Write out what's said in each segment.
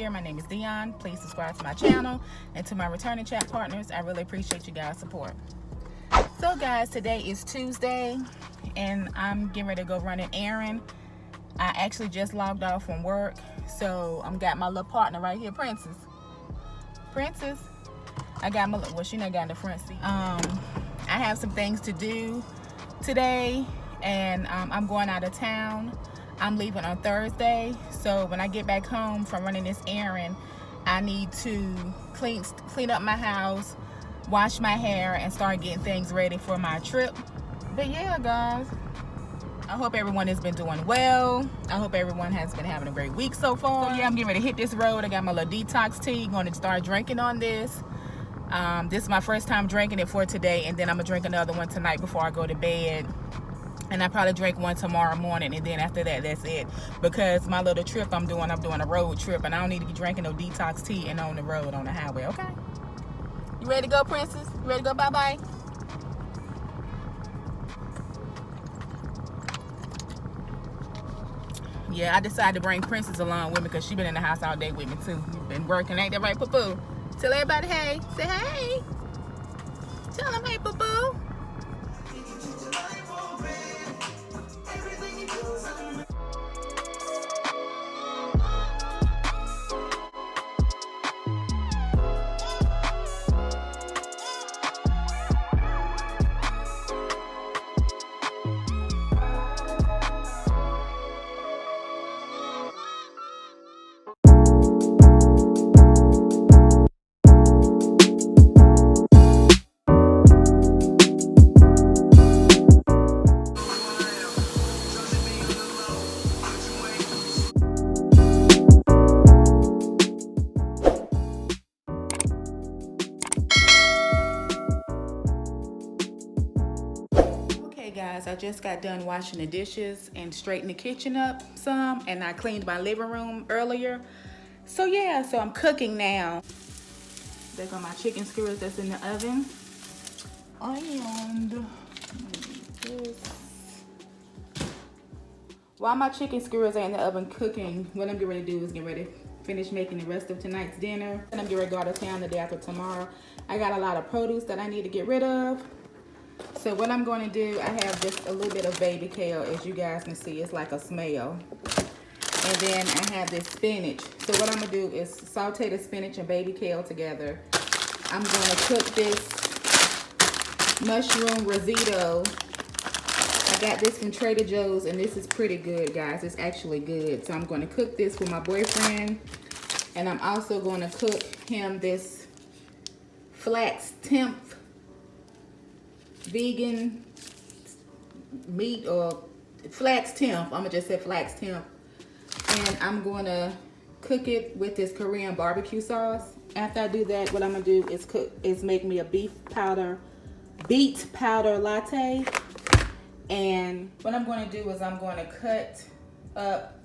here, my name is Dion. Please subscribe to my channel, and to my returning chat partners, I really appreciate you guys' support. So guys, today is Tuesday and I'm getting ready to go run an errand. I actually just logged off from work, so I'm got my little partner right here, Princess. I got my, well, she not got in the front seat. I have some things to do today, and I'm going out of town. I'm leaving on Thursday, so when I get back home from running this errand, I need to clean up my house, wash my hair, and start getting things ready for my trip. But yeah, guys, I hope everyone has been doing well. I hope everyone has been having a great week so far. So yeah, I'm getting ready to hit this road. I got my little detox tea, going to start drinking on this. This is my first time drinking it for today, and then I'm gonna drink another one tonight before I go to bed. And I probably drink one tomorrow morning, and then after that, that's it. Because my little trip I'm doing a road trip, and I don't need to be drinking no detox tea and on the road, on the highway, okay? You ready to go, Princess? You ready to go bye-bye? Yeah, I decided to bring Princess along with me because she's been in the house all day with me, too. Been working, ain't that right, Poo-Poo? Tell everybody hey. Say hey. Tell them hey, Poo-Poo. Guys, I just got done washing the dishes and straightening the kitchen up some, and I cleaned my living room earlier. So yeah, so I'm cooking now. There go my chicken skewers that's in the oven. And while my chicken skewers are in the oven cooking, what I'm getting ready to do is get ready to finish making the rest of tonight's dinner. And I'm getting ready to go out of town the day after tomorrow. I got a lot of produce that I need to get rid of. So what I'm going to do, I have just a little bit of baby kale, as you guys can see. It's like a smell. And then I have this spinach. So what I'm going to do is saute the spinach and baby kale together. I'm going to cook this mushroom risotto. I got this from Trader Joe's, and this is pretty good, guys. It's actually good. So I'm going to cook this for my boyfriend. And I'm also going to cook him this flax temp vegan meat, or flax temp. I'm gonna just say flax temp, and I'm gonna cook it with this Korean barbecue sauce. After I do that, what I'm gonna do is make me a beet powder latte. And what I'm going to do is I'm going to cut up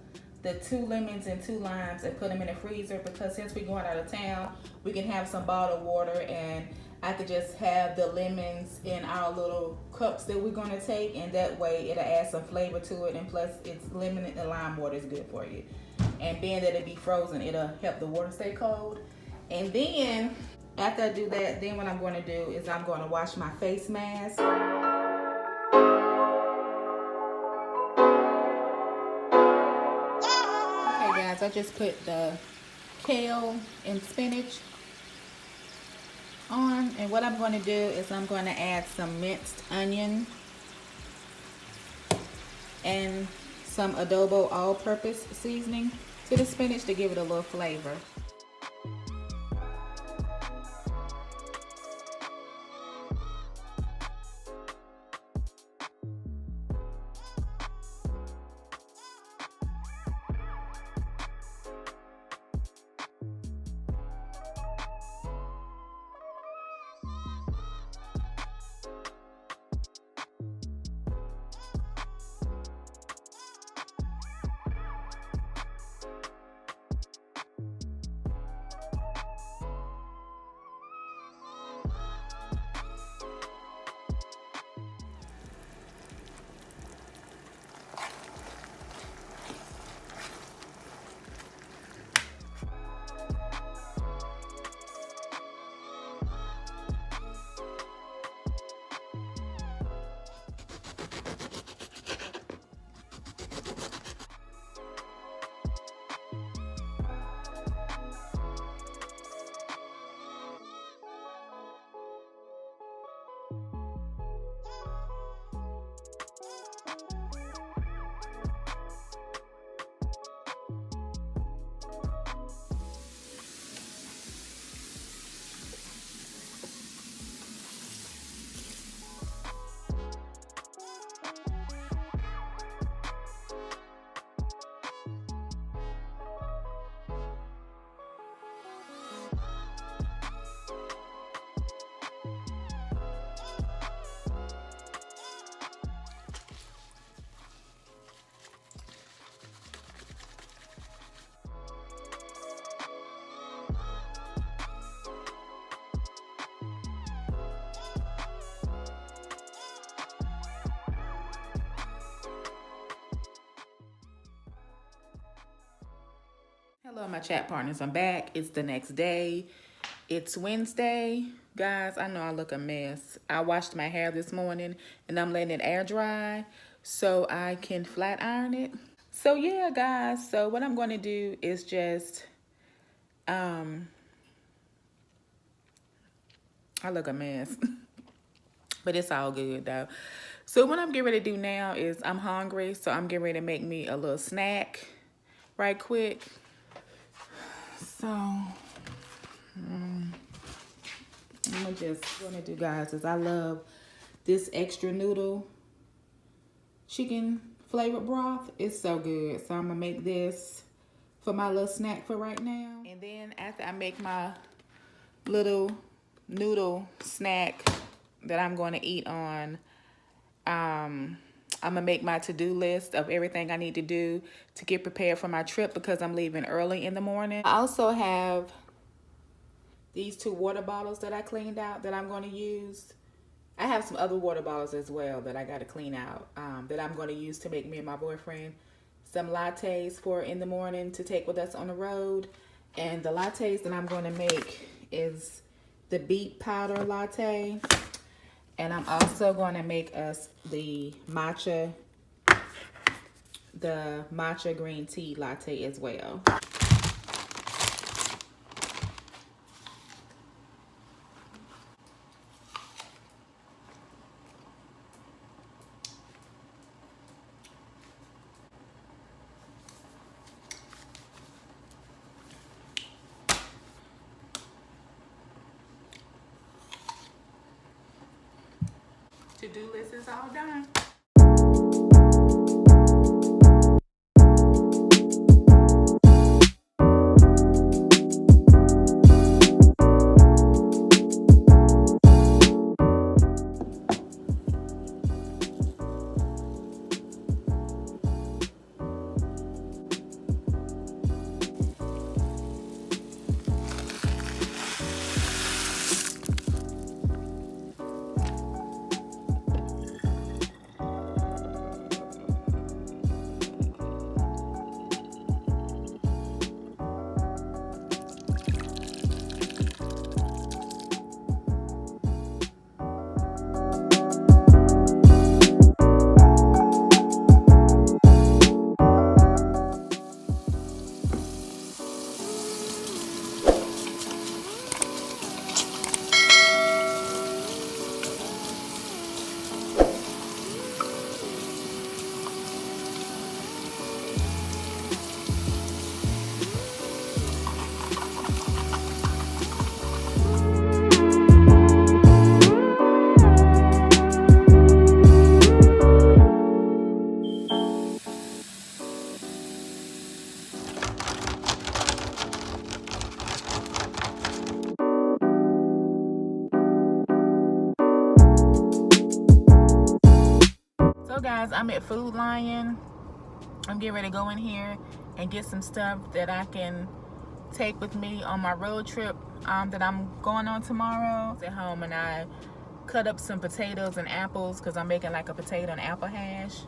the 2 lemons and 2 limes and put them in the freezer, because since we're going out of town, we can have some bottled water, and I could just have the lemons in our little cups that we're going to take, and that way it'll add some flavor to it, and plus it's lemon and lime water is good for you. And being that it be frozen, it'll help the water stay cold. And then after I do that, then what I'm going to do is I'm going to wash my face mask. Okay guys, I just put the kale and spinach on, and what I'm going to do is I'm going to add some minced onion and some adobo all-purpose seasoning to the spinach to give it a little flavor. Hello, my chat partners. I'm back. It's the next day. It's Wednesday. Guys, I know I look a mess. I washed my hair this morning and I'm letting it air dry so I can flat iron it. So yeah, guys, so what I'm going to do is just, I look a mess, but it's all good though. So what I'm getting ready to do now is I'm hungry, so I'm getting ready to make me a little snack right quick. So, what I'm gonna do, guys, is I love this extra noodle chicken flavored broth. It's so good. So I'm gonna make this for my little snack for right now. And then after I make my little noodle snack that I'm gonna eat on, I'm gonna make my to-do list of everything I need to do to get prepared for my trip because I'm leaving early in the morning. I also have these 2 water bottles that I cleaned out that I'm gonna use. I have some other water bottles as well that I gotta clean out that I'm gonna use to make me and my boyfriend some lattes for in the morning to take with us on the road. And the lattes that I'm gonna make is the beet powder latte. And I'm also gonna make us the matcha green tea latte as well. To-do list is all done. So guys, I'm at Food Lion. I'm getting ready to go in here and get some stuff that I can take with me on my road trip that I'm going on tomorrow. At home, and I cut up some potatoes and apples because I'm making like a potato and apple hash.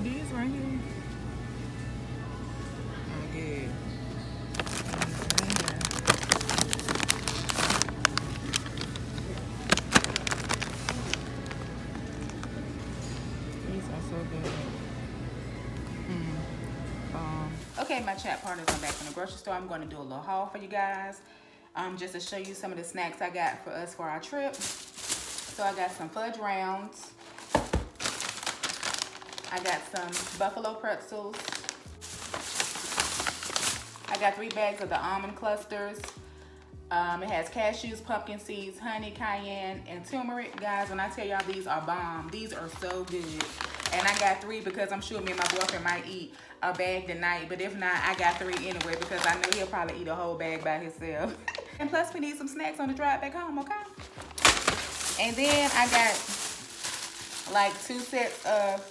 These right here. Oh, good. Okay, my chat partners, I'm back from the grocery store. I'm going to do a little haul for you guys, just to show you some of the snacks I got for us for our trip. So I got some fudge rounds. I got some buffalo pretzels. I got 3 bags of the almond clusters. It has cashews, pumpkin seeds, honey, cayenne, and turmeric. Guys, when I tell y'all these are bomb, these are so good. And I got 3 because I'm sure me and my boyfriend might eat a bag tonight. But if not, I got 3 anyway because I know he'll probably eat a whole bag by himself. And plus, we need some snacks on the drive back home, okay? And then I got like 2 sets of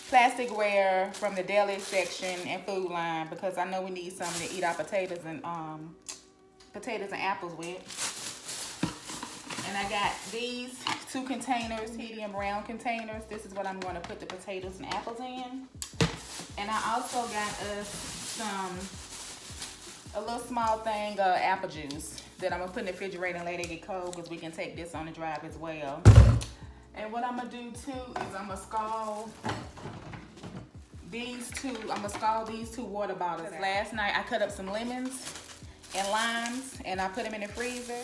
plasticware from the deli section and Food Line because I know we need something to eat our potatoes and apples with. And I got these 2 containers, medium round containers. This is what I'm going to put the potatoes and apples in. And I also got us a little small thing of apple juice that I'm gonna put in the refrigerator and let it get cold, because we can take this on the drive as well. And what I'm gonna do too is I'm gonna scald these 2 water bottles. Last night I cut up some lemons and limes and I put them in the freezer.